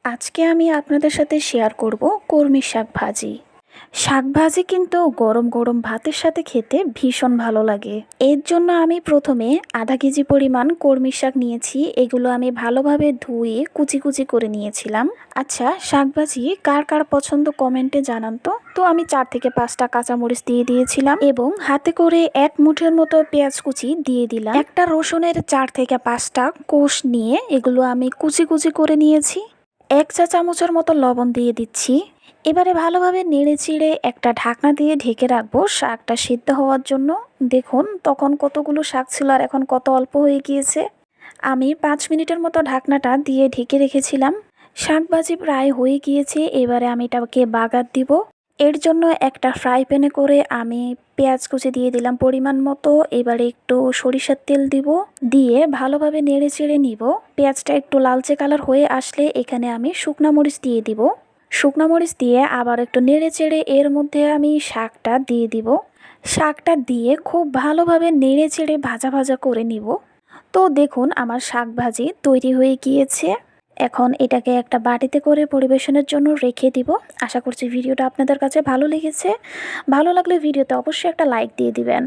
আজকে আমি আপনাদের সাথে শেয়ার করব কলমি শাক ভাজি। শাক ভাজি কিন্তু গরম গরম ভাতের সাথে খেতে ভীষণ ভালো লাগে। এর জন্য আমি প্রথমে আধা কেজি পরিমাণ কলমি শাক নিয়েছি। এগুলো আমি ভালোভাবে ধুয়ে কুচি কুচি করে নিয়েছিলাম। আচ্ছা, শাক ভাজি কার কার পছন্দ কমেন্টে জানান তো। আমি 4 থেকে 5টা কাঁচামরিচ দিয়ে দিয়েছিলাম এবং হাতে করে 1 মুঠের মতো পেঁয়াজ কুচি দিয়ে দিলাম। একটা রসুনের 4 থেকে 5টা কোষ নিয়ে এগুলো আমি কুচি কুচি করে নিয়েছি। 1 চা চামচের মতো লবণ দিয়ে দিচ্ছি। এবারে ভালোভাবে নেড়ে চিড়ে একটা ঢাকনা দিয়ে ঢেকে রাখবো শাকটা সিদ্ধ হওয়ার জন্য। দেখুন তখন কতগুলো শাক ছিল আর এখন কত অল্প হয়ে গিয়েছে। আমি 5 মিনিটের মতো ঢাকনাটা দিয়ে ঢেকে রেখেছিলাম। শাক ভাজি প্রায় হয়ে গিয়েছে। এবারে আমি এটাকে বাগার দিব। এর জন্য একটা ফ্রাই প্যানে করে আমি পেঁয়াজ কুচি দিয়ে দিলাম পরিমাণ মতো। এবারে একটু সরিষার তেল দিব, দিয়ে ভালোভাবে নেড়ে চেড়ে নিব। পেঁয়াজটা একটু লালচে কালার হয়ে আসলে এখানে আমি শুকনা মরিচ দিয়ে দিব। শুকনা মরিচ দিয়ে আবার একটু নেড়ে চেড়ে এর মধ্যে আমি শাকটা দিয়ে দিব। শাকটা দিয়ে খুব ভালোভাবে নেড়ে চেড়ে ভাজা ভাজা করে নিব। দেখুন আমার শাক ভাজি তৈরি হয়ে গিয়েছে। এখন এটাকে একটা বাটিতে করে পরিবেশনের জন্য রেখে দিব। আশা করছি ভিডিওটা আপনাদের কাছে ভালো লেগেছে। ভালো লাগলে ভিডিওতে অবশ্যই একটা লাইক দিয়ে দিবেন।